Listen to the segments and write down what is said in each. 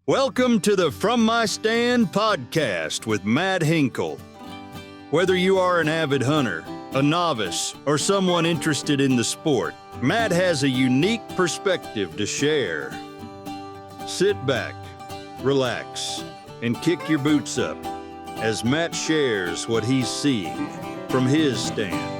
Welcome to the From My Stand podcast with Matt Hinkle. Whether you are an avid hunter, a novice, or someone interested in the sport, Matt has a unique perspective to share. Sit back, relax, and kick your boots up as Matt shares what he's seeing from his stand.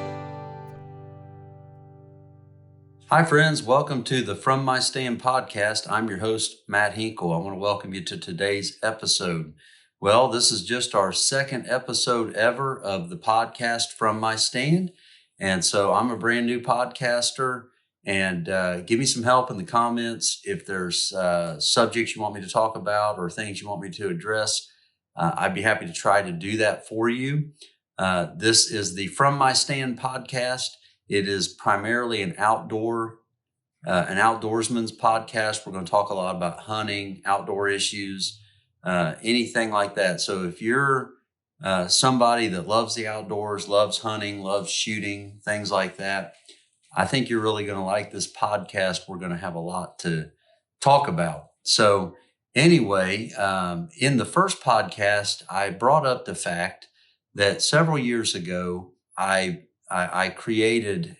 Hi, friends. Welcome to the From My Stand podcast. I'm your host, Matt Hinkle. I want to welcome you to today's episode. Well, this is just our second episode ever of the podcast From My Stand. And so I'm a brand new podcaster, and give me some help in the comments if there's subjects you want me to talk about or things you want me to address. I'd be happy to try to do that for you. This is the From My Stand podcast. It is primarily an outdoorsman's podcast. We're going to talk a lot about hunting, outdoor issues, anything like that. So if you're somebody that loves the outdoors, loves hunting, loves shooting, things like that, I think you're really going to like this podcast. We're going to have a lot to talk about. So anyway, in the first podcast, I brought up the fact that several years ago, I created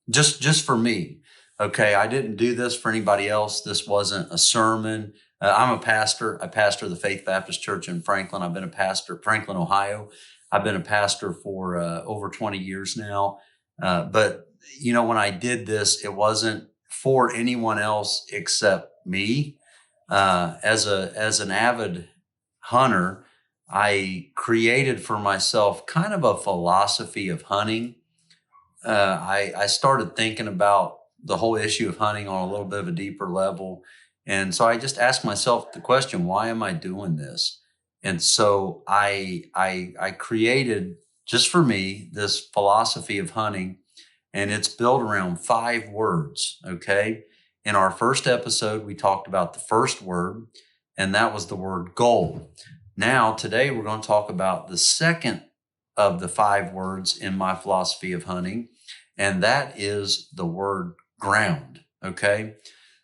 just for me. Okay. I didn't do this for anybody else. This wasn't a sermon. I'm a pastor. I pastor the Faith Baptist Church in Franklin. I've been a pastor, Franklin, Ohio. I've been a pastor for over 20 years now. But you know, when I did this, it wasn't for anyone else except me. As an avid hunter, I created for myself kind of a philosophy of hunting. I started thinking about the whole issue of hunting on a little bit of a deeper level. And so I just asked myself the question, why am I doing this? And so I created just for me this philosophy of hunting, and it's built around 5 words. Okay. In our first episode, we talked about the first word, and that was the word goal. Now, today we're going to talk about the second of the 5 words in my philosophy of hunting, and that is the word ground. Okay.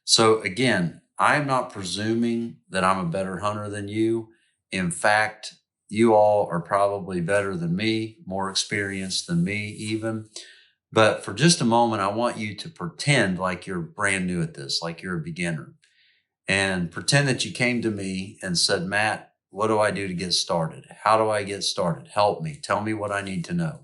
So again, I'm not presuming that I'm a better hunter than you. In fact, you all are probably better than me, more experienced than me even. But for just a moment, I want you to pretend like you're brand new at this, like you're a beginner, and pretend that you came to me and said, Matt, what do I do to get started? How do I get started? Help me. Tell me what I need to know.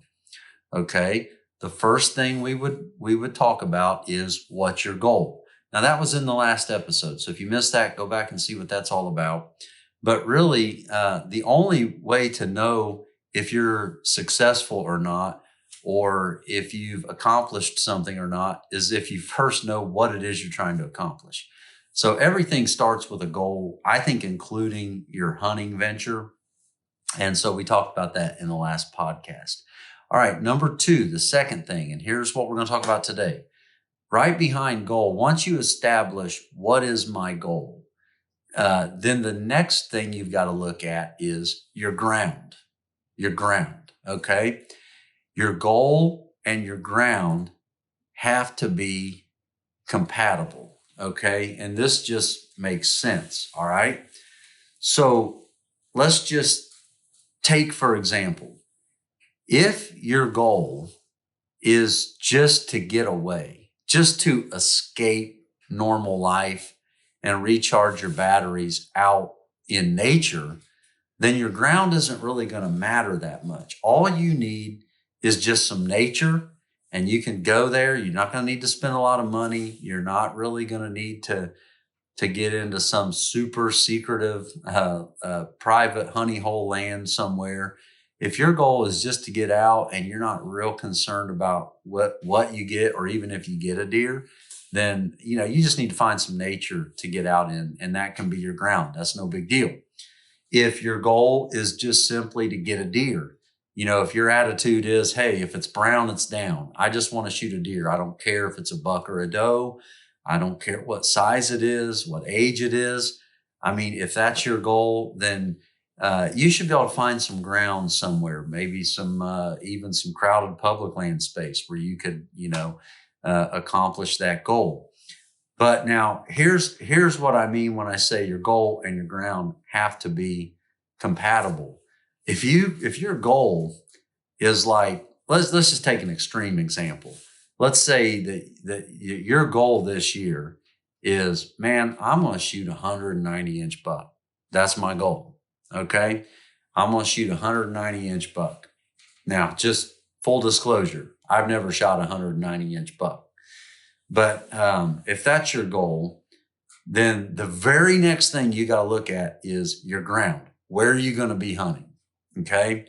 Okay. The first thing we would talk about is, what's your goal? Now, that was in the last episode. So if you missed that, go back and see what that's all about. But really, the only way to know if you're successful or not, or if you've accomplished something or not, is if you first know what it is you're trying to accomplish. So everything starts with a goal, I think, including your hunting venture. And so we talked about that in the last podcast. All right, number 2, the second thing, and here's what we're going to talk about today. Right behind goal, once you establish what is my goal, then the next thing you've got to look at is your ground. Your ground, okay? Your goal and your ground have to be compatible. Okay. And this just makes sense. All right. So let's just take, for example, if your goal is just to get away, just to escape normal life and recharge your batteries out in nature, then your ground isn't really going to matter that much. All you need is just some nature. And you can go there. You're not going to need to spend a lot of money. You're not really going to need to get into some super secretive private honey hole land somewhere. If your goal is just to get out and you're not real concerned about what you get, or even if you get a deer, then you just need to find some nature to get out in, and that can be your ground. That's no big deal. If your goal is just simply to get a deer, if your attitude is, hey, if it's brown, it's down. I just want to shoot a deer. I don't care if it's a buck or a doe. I don't care what size it is, what age it is. I mean, if that's your goal, then you should be able to find some ground somewhere, maybe even some crowded public land space where you could, accomplish that goal. But now here's what I mean when I say your goal and your ground have to be compatible. If your goal is like, let's just take an extreme example. Let's say that your goal this year is, man, I'm going to shoot a 190-inch buck. That's my goal. Okay. I'm going to shoot a 190-inch buck. Now, just full disclosure, I've never shot a 190-inch buck. But if that's your goal, then the very next thing you got to look at is your ground. Where are you going to be hunting? Okay.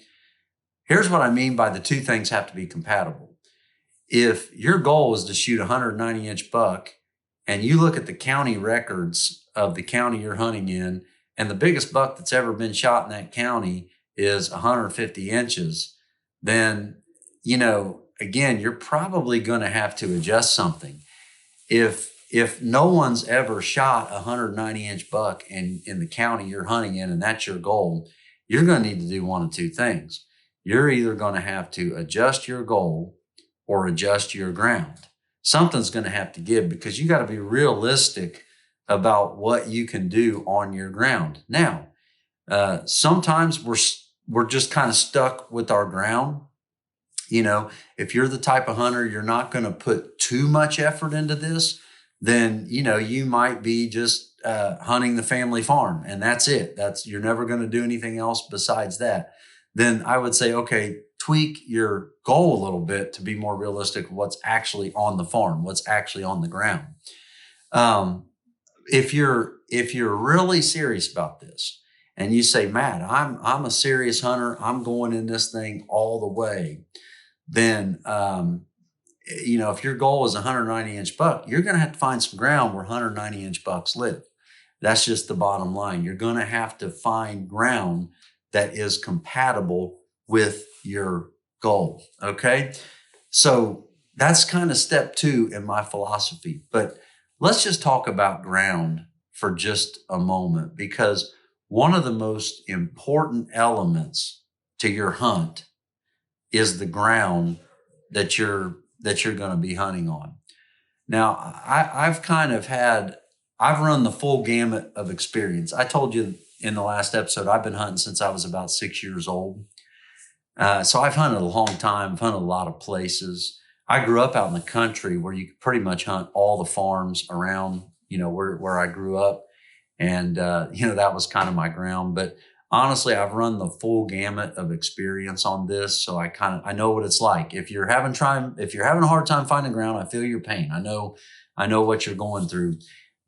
Here's what I mean by the two things have to be compatible. If your goal is to shoot a 190-inch buck and you look at the county records of the county you're hunting in, and the biggest buck that's ever been shot in that county is 150 inches, then, again, you're probably going to have to adjust something. If no one's ever shot a 190-inch buck in the county you're hunting in, and that's your goal, you're going to need to do one of two things. You're either going to have to adjust your goal or adjust your ground. Something's going to have to give, because you got to be realistic about what you can do on your ground. Now, sometimes we're just kind of stuck with our ground. If you're the type of hunter, you're not going to put too much effort into this, then, you might be just hunting the family farm and that's it. You're never going to do anything else besides that. Then I would say, okay, tweak your goal a little bit to be more realistic of what's actually on the farm, what's actually on the ground. If you're really serious about this and you say, Matt, I'm a serious hunter, I'm going in this thing all the way, then, if your goal is a 190-inch buck, you're going to have to find some ground where 190-inch bucks live. That's just the bottom line. You're going to have to find ground that is compatible with your goal. Okay. So that's kind of step 2 in my philosophy. But let's just talk about ground for just a moment, because one of the most important elements to your hunt is the ground that you're going to be hunting on. Now, I've run the full gamut of experience. I told you in the last episode, I've been hunting since I was about 6 years old. So I've hunted a long time. I've hunted a lot of places. I grew up out in the country where you could pretty much hunt all the farms around, where I grew up. And, that was kind of my ground. But honestly, I've run the full gamut of experience on this. So I know what it's like. If you're having a hard time finding ground, I feel your pain. I know what you're going through.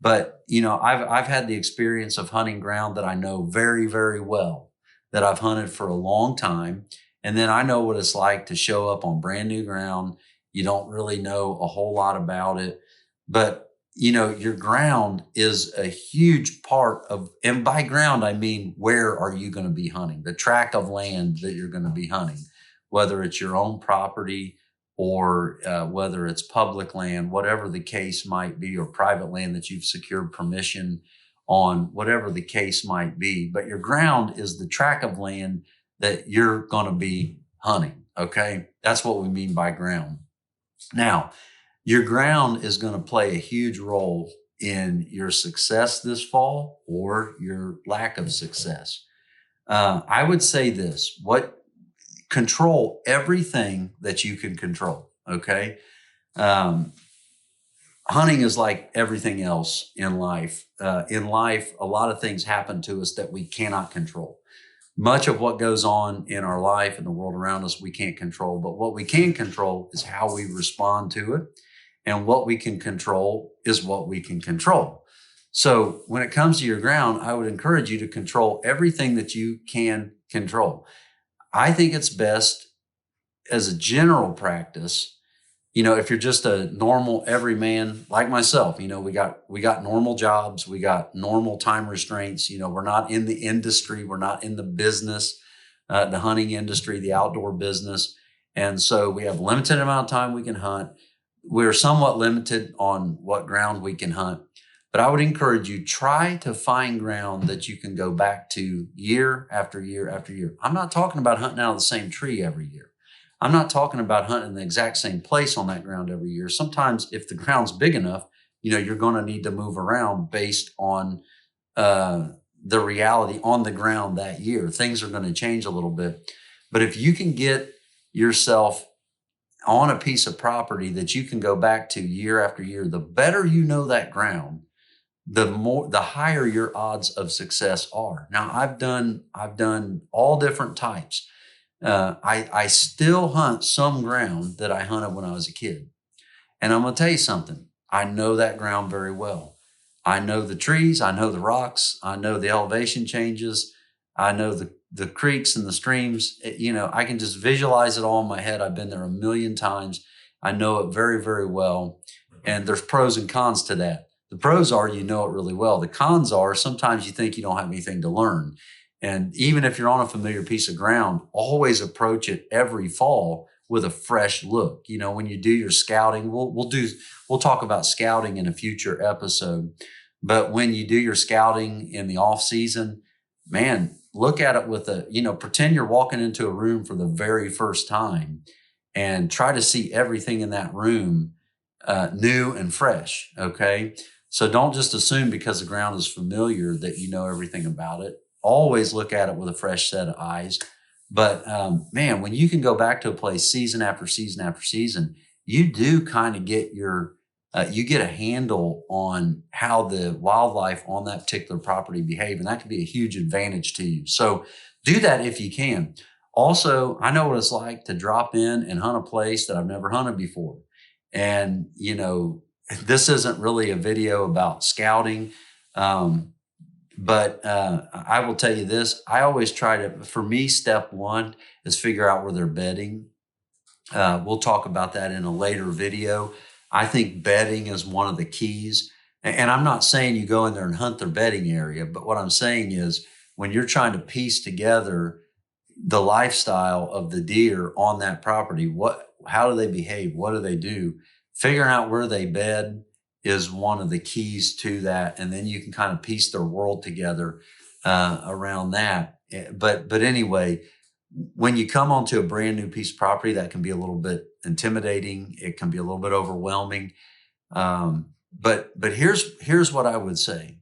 But, I've had the experience of hunting ground that I know very, very well, that I've hunted for a long time. And then I know what it's like to show up on brand new ground. You don't really know a whole lot about it, but your ground is a huge part of, and by ground, I mean, where are you going to be hunting? The tract of land that you're going to be hunting, whether it's your own property or whether it's public land, whatever the case might be, or private land that you've secured permission on, whatever the case might be. But your ground is the tract of land that you're going to be hunting. Okay. That's what we mean by ground. Now, your ground is going to play a huge role in your success this fall or your lack of success. I would say this: control everything that you can control. Okay. Hunting is like everything else in life. In life, a lot of things happen to us that we cannot control. Much of what goes on in our life and the world around us, we can't control. But what we can control is how we respond to it. And what we can control is what we can control. So when it comes to your ground, I would encourage you to control everything that you can control. I think it's best as a general practice, if you're just a normal everyman like myself, we got normal jobs, we got normal time restraints. We're not in the industry, we're not in the business, the hunting industry, the outdoor business. And so we have a limited amount of time we can hunt. We're somewhat limited on what ground we can hunt, but I would encourage you, try to find ground that you can go back to year after year after year. I'm not talking about hunting out of the same tree every year. I'm not talking about hunting the exact same place on that ground every year. Sometimes if the ground's big enough, you're going to need to move around based on the reality on the ground that year. Things are going to change a little bit. But if you can get yourself on a piece of property that you can go back to year after year, the better you know that ground, the higher your odds of success are. Now, I've done all different types. I still hunt some ground that I hunted when I was a kid. And I'm going to tell you something. I know that ground very well. I know the trees. I know the rocks. I know the elevation changes. I know the creeks and the streams. I can just visualize it all in my head. I've been there a million times. I know it very, very well. And there's pros and cons to that. The pros are you know it really well. The cons are sometimes you think you don't have anything to learn. And even if you're on a familiar piece of ground, always approach it every fall with a fresh look. When you do your scouting, we'll talk about scouting in a future episode. But when you do your scouting in the off season, man, look at it with pretend you're walking into a room for the very first time and try to see everything in that room new and fresh. Okay. So don't just assume because the ground is familiar that you know everything about it. Always look at it with a fresh set of eyes. But man, when you can go back to a place season after season after season, you do kind of get you get a handle on how the wildlife on that particular property behave. And that can be a huge advantage to you. So do that if you can. Also, I know what it's like to drop in and hunt a place that I've never hunted before. And, this isn't really a video about scouting. But I will tell you this, I always for me, step one is figure out where they're bedding. We'll talk about that in a later video. I think bedding is one of the keys. And I'm not saying you go in there and hunt their bedding area, but what I'm saying is when you're trying to piece together the lifestyle of the deer on that property, how do they behave? What do they do? Figuring out where they bed is one of the keys to that. And then you can kind of piece their world together around that. But anyway, when you come onto a brand new piece of property, that can be a little bit intimidating. It can be a little bit overwhelming. But here's what I would say.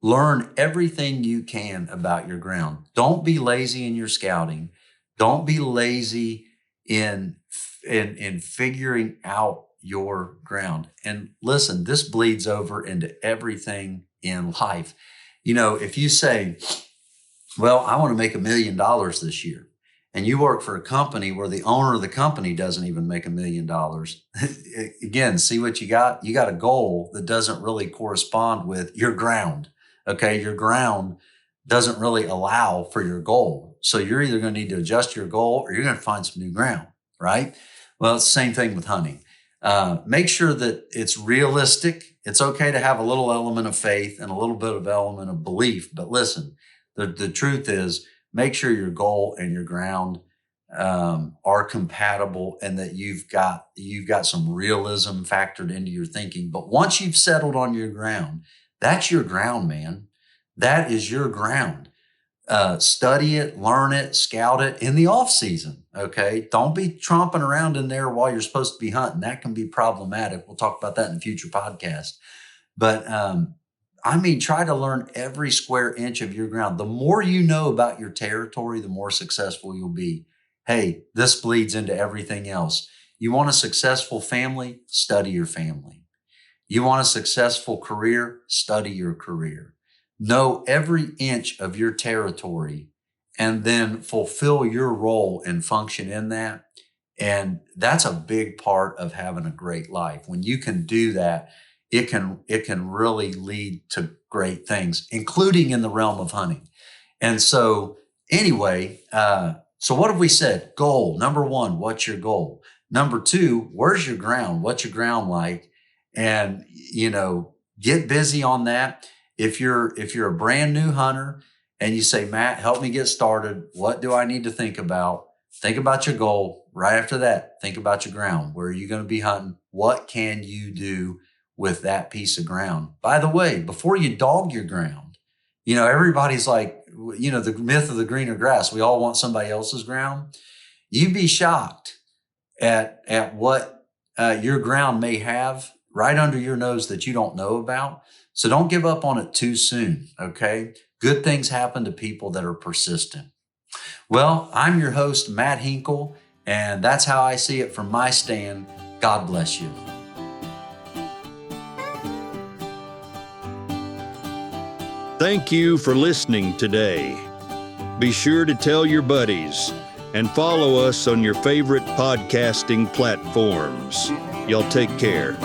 Learn everything you can about your ground. Don't be lazy in your scouting. Don't be lazy in figuring out your ground. And listen, this bleeds over into everything in life. If you say, well, I want to make $1 million this year, and you work for a company where the owner of the company doesn't even make $1 million, again, see what you got? You got a goal that doesn't really correspond with your ground. Okay. Your ground doesn't really allow for your goal. So you're either going to need to adjust your goal or you're going to find some new ground, right? Well, it's the same thing with hunting. Make sure that it's realistic. It's okay to have a little element of faith and a little bit of element of belief. But listen, the truth is make sure your goal and your ground are compatible and that you've got some realism factored into your thinking. But once you've settled on your ground, that's your ground, man. That is your ground. Study it, learn it, scout it in the off season. Okay. Don't be tromping around in there while you're supposed to be hunting. That can be problematic. We'll talk about that in a future podcast. But, try to learn every square inch of your ground. The more you know about your territory, the more successful you'll be. Hey, this bleeds into everything else. You want a successful family? Study your family. You want a successful career? Study your career. Know every inch of your territory and then fulfill your role and function in that. And that's a big part of having a great life. When you can do that, it can really lead to great things, including in the realm of hunting. And so anyway, so what have we said? Goal. Number one, what's your goal? Number two, where's your ground? What's your ground like? And, get busy on that. If you're a brand new hunter and you say, Matt, help me get started. What do I need to think about? Think about your goal. Right after that, think about your ground. Where are you going to be hunting? What can you do with that piece of ground? By the way, before you dog your ground, everybody's like, the myth of the greener grass. We all want somebody else's ground. You'd be shocked at what your ground may have right under your nose that you don't know about. So don't give up on it too soon, okay? Good things happen to people that are persistent. Well, I'm your host, Matt Hinkle, and that's how I see it from my stand. God bless you. Thank you for listening today. Be sure to tell your buddies and follow us on your favorite podcasting platforms. Y'all take care.